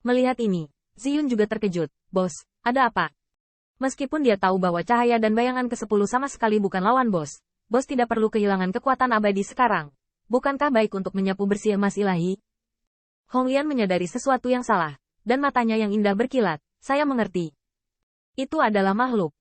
Melihat ini, Ziyun juga terkejut. Bos, ada apa? Meskipun dia tahu bahwa cahaya dan bayangan ke-10 sama sekali bukan lawan bos, bos tidak perlu kehilangan kekuatan abadi sekarang. Bukankah baik untuk menyapu bersih emas ilahi? Hong Lian menyadari sesuatu yang salah, dan matanya yang indah berkilat. Saya mengerti. Itu adalah makhluk.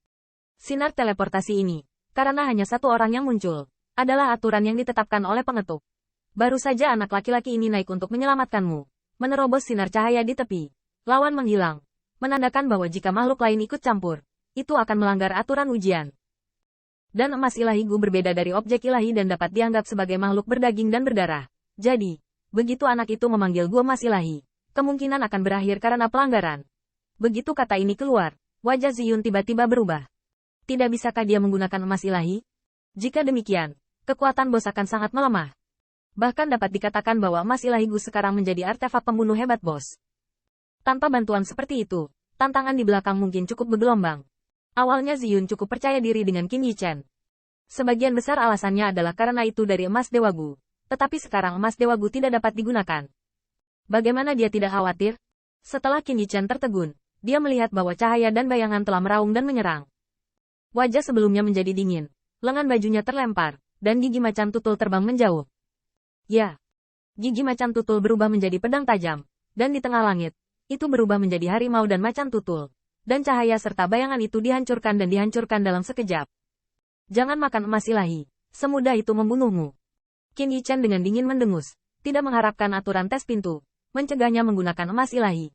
Sinar teleportasi ini, karena hanya satu orang yang muncul, adalah aturan yang ditetapkan oleh pengetuk. Baru saja anak laki-laki ini naik untuk menyelamatkanmu, menerobos sinar cahaya di tepi. Lawan menghilang, menandakan bahwa jika makhluk lain ikut campur, itu akan melanggar aturan ujian. Dan emas ilahi Gu berbeda dari objek ilahi dan dapat dianggap sebagai makhluk berdaging dan berdarah. Jadi, begitu anak itu memanggil Gu emas ilahi, kemungkinan akan berakhir karena pelanggaran. Begitu kata ini keluar, wajah Ziyun tiba-tiba berubah. Tidak bisakah dia menggunakan emas ilahi? Jika demikian, kekuatan bos akan sangat melemah. Bahkan dapat dikatakan bahwa emas ilahi Gu sekarang menjadi artefak pembunuh hebat bos. Tanpa bantuan seperti itu, tantangan di belakang mungkin cukup bergelombang. Awalnya Ziyun cukup percaya diri dengan Qin Yichen. Sebagian besar alasannya adalah karena itu dari emas Dewa Gu. Tetapi sekarang emas Dewa Gu tidak dapat digunakan. Bagaimana dia tidak khawatir? Setelah Qin Yichen tertegun, dia melihat bahwa cahaya dan bayangan telah meraung dan menyerang. Wajah sebelumnya menjadi dingin, lengan bajunya terlempar, dan gigi macan tutul terbang menjauh. Ya, gigi macan tutul berubah menjadi pedang tajam, dan di tengah langit, itu berubah menjadi harimau dan macan tutul. Dan cahaya serta bayangan itu dihancurkan dan dihancurkan dalam sekejap. Jangan makan emas ilahi, semudah itu membunuhmu. Qin Yichen dengan dingin mendengus, tidak mengharapkan aturan tes pintu, mencegahnya menggunakan emas ilahi.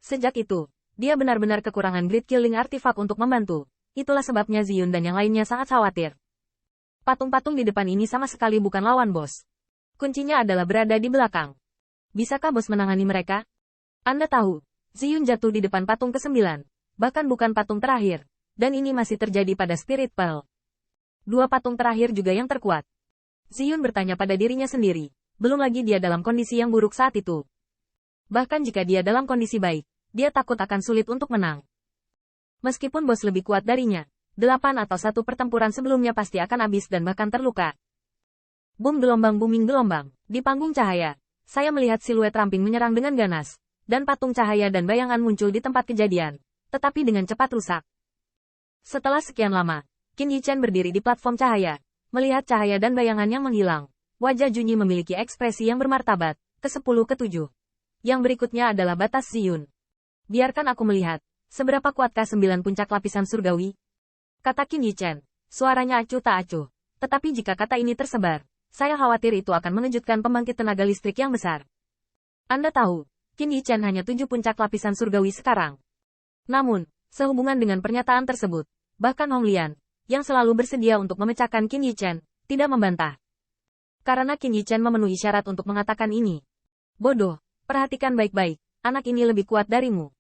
Sejak itu, dia benar-benar kekurangan grid killing artifak untuk membantu. Itulah sebabnya Ziyun dan yang lainnya sangat khawatir. Patung-patung di depan ini sama sekali bukan lawan bos. Kuncinya adalah berada di belakang. Bisakah bos menangani mereka? Anda tahu, Ziyun jatuh di depan patung ke-9, bahkan bukan patung terakhir, dan ini masih terjadi pada Spirit Pearl. Dua patung terakhir juga yang terkuat. Ziyun bertanya pada dirinya sendiri, belum lagi dia dalam kondisi yang buruk saat itu. Bahkan jika dia dalam kondisi baik, dia takut akan sulit untuk menang. Meskipun bos lebih kuat darinya, 8 atau 1 pertempuran sebelumnya pasti akan habis dan bahkan terluka. Boom gelombang booming gelombang, di panggung cahaya, saya melihat siluet ramping menyerang dengan ganas. Dan patung cahaya dan bayangan muncul di tempat kejadian, tetapi dengan cepat rusak. Setelah sekian lama, Qin Yichen berdiri di platform cahaya, melihat cahaya dan bayangan yang menghilang. Wajah Junyi memiliki ekspresi yang bermartabat, ke-10 ke-7. Yang berikutnya adalah batas Ziyun. Biarkan aku melihat, seberapa kuatkah 9 puncak lapisan surgawi? Kata Qin Yichen, suaranya acuh tak acuh. Tetapi jika kata ini tersebar, saya khawatir itu akan mengejutkan pembangkit tenaga listrik yang besar. Anda tahu, Qin Yichen hanya 7 puncak lapisan surgawi sekarang. Namun, sehubungan dengan pernyataan tersebut, bahkan Hong Lian, yang selalu bersedia untuk memecahkan Qin Yichen, tidak membantah. Karena Qin Yichen memenuhi syarat untuk mengatakan ini. Bodoh, perhatikan baik-baik, anak ini lebih kuat darimu.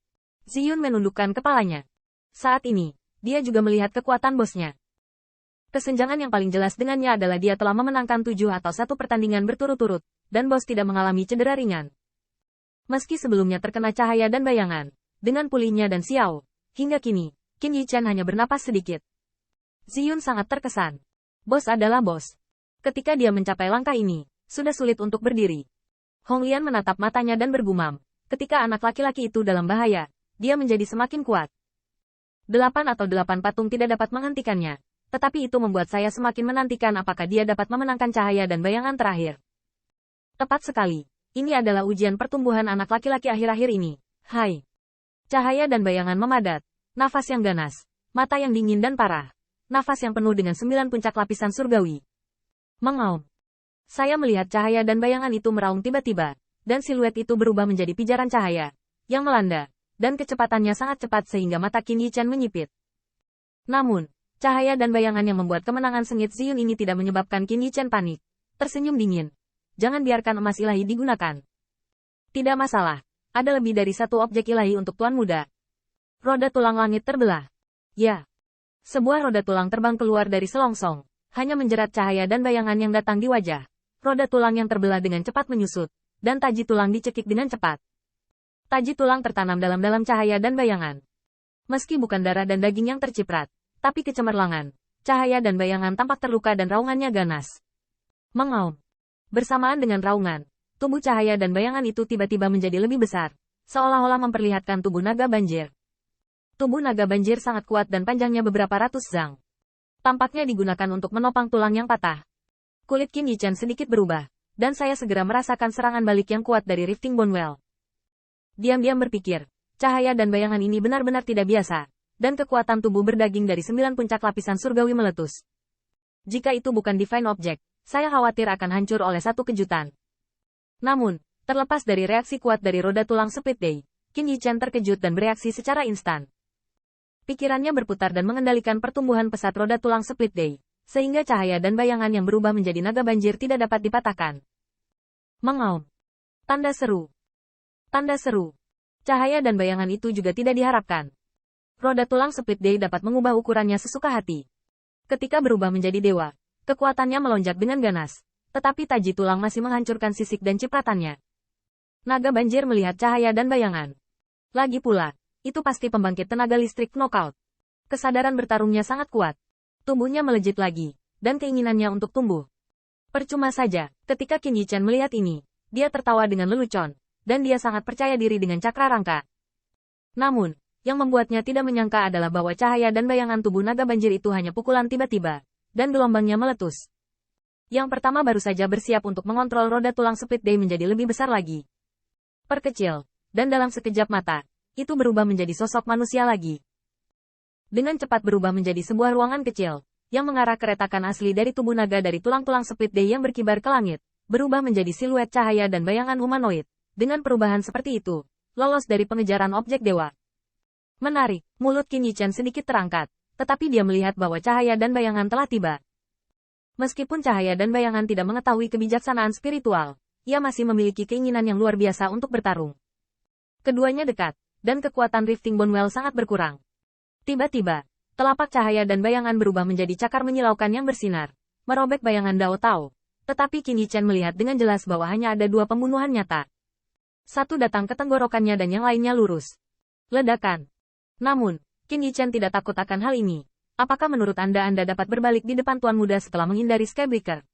Ziyun menundukkan kepalanya. Saat ini, dia juga melihat kekuatan bosnya. Kesenjangan yang paling jelas dengannya adalah dia telah memenangkan 7 atau 1 pertandingan berturut-turut, dan bos tidak mengalami cedera ringan. Meski sebelumnya terkena cahaya dan bayangan, dengan pulihnya dan Xiao, hingga kini, Qin Yichen hanya bernapas sedikit. Ziyun sangat terkesan. Bos adalah bos. Ketika dia mencapai langkah ini, sudah sulit untuk berdiri. Hong Lian menatap matanya dan bergumam, ketika anak laki-laki itu dalam bahaya, dia menjadi semakin kuat. 8 atau 8 patung tidak dapat menghentikannya, tetapi itu membuat saya semakin menantikan apakah dia dapat memenangkan cahaya dan bayangan terakhir. Tepat sekali. Ini adalah ujian pertumbuhan anak laki-laki akhir-akhir ini. Hai. Cahaya dan bayangan memadat. Nafas yang ganas. Mata yang dingin dan parah. Nafas yang penuh dengan 9 puncak lapisan surgawi. Mengaum. Saya melihat cahaya dan bayangan itu meraung tiba-tiba. Dan siluet itu berubah menjadi pijaran cahaya. Yang melanda. Dan kecepatannya sangat cepat sehingga mata Qin Yichen menyipit. Namun, cahaya dan bayangan yang membuat kemenangan sengit Ziyun ini tidak menyebabkan Qin Yichen panik. Tersenyum dingin. Jangan biarkan emas ilahi digunakan. Tidak masalah. Ada lebih dari 1 objek ilahi untuk Tuan Muda. Roda tulang langit terbelah. Ya. Sebuah roda tulang terbang keluar dari selongsong. Hanya menjerat cahaya dan bayangan yang datang di wajah. Roda tulang yang terbelah dengan cepat menyusut. Dan taji tulang dicekik dengan cepat. Taji tulang tertanam dalam cahaya dan bayangan. Meski bukan darah dan daging yang terciprat, tapi kecemerlangan. Cahaya dan bayangan tampak terluka dan raungannya ganas. Mengaum. Bersamaan dengan raungan, tubuh cahaya dan bayangan itu tiba-tiba menjadi lebih besar, seolah-olah memperlihatkan tubuh naga banjir. Tubuh naga banjir sangat kuat dan panjangnya beberapa ratus zang. Tampaknya digunakan untuk menopang tulang yang patah. Kulit Qin Yichen sedikit berubah, dan saya segera merasakan serangan balik yang kuat dari Rifting Bonewell. Diam-diam berpikir, cahaya dan bayangan ini benar-benar tidak biasa, dan kekuatan tubuh berdaging dari 9 puncak lapisan surgawi meletus. Jika itu bukan divine object, saya khawatir akan hancur oleh satu kejutan. Namun, terlepas dari reaksi kuat dari roda tulang Split Day, Qin Yichen terkejut dan bereaksi secara instan. Pikirannya berputar dan mengendalikan pertumbuhan pesat roda tulang Split Day, sehingga cahaya dan bayangan yang berubah menjadi naga banjir tidak dapat dipatahkan. Mengaum. Tanda seru. Tanda seru. Cahaya dan bayangan itu juga tidak diharapkan. Roda tulang Split Day dapat mengubah ukurannya sesuka hati. Ketika berubah menjadi dewa, kekuatannya melonjak dengan ganas, tetapi taji tulang masih menghancurkan sisik dan cipratannya. Naga banjir melihat cahaya dan bayangan. Lagi pula, itu pasti pembangkit tenaga listrik knockout. Kesadaran bertarungnya sangat kuat. Tubuhnya melejit lagi, dan keinginannya untuk tumbuh. Percuma saja, ketika Qin Yichen melihat ini, dia tertawa dengan lelucon, dan dia sangat percaya diri dengan cakra rangka. Namun, yang membuatnya tidak menyangka adalah bahwa cahaya dan bayangan tubuh naga banjir itu hanya pukulan tiba-tiba, dan gelombangnya meletus. Yang pertama baru saja bersiap untuk mengontrol roda tulang Split Day menjadi lebih besar lagi. Perkecil, dan dalam sekejap mata, itu berubah menjadi sosok manusia lagi. Dengan cepat berubah menjadi sebuah ruangan kecil, yang mengarah ke retakan asli dari tubuh naga dari tulang-tulang Split Day yang berkibar ke langit, berubah menjadi siluet cahaya dan bayangan humanoid. Dengan perubahan seperti itu, lolos dari pengejaran objek dewa. Menarik, mulut Qin Yichen sedikit terangkat, tetapi dia melihat bahwa cahaya dan bayangan telah tiba. Meskipun cahaya dan bayangan tidak mengetahui kebijaksanaan spiritual, ia masih memiliki keinginan yang luar biasa untuk bertarung. Keduanya dekat, dan kekuatan Rifting Bonewell sangat berkurang. Tiba-tiba, telapak cahaya dan bayangan berubah menjadi cakar menyilaukan yang bersinar, merobek bayangan Dao Tao. Tetapi Qin Yichen melihat dengan jelas bahwa hanya ada dua pembunuhan nyata. Satu datang ke tenggorokannya dan yang lainnya lurus. Ledakan. Namun, Qin Yichen tidak takut akan hal ini. Apakah menurut Anda dapat berbalik di depan Tuan Muda setelah menghindari Skybreaker?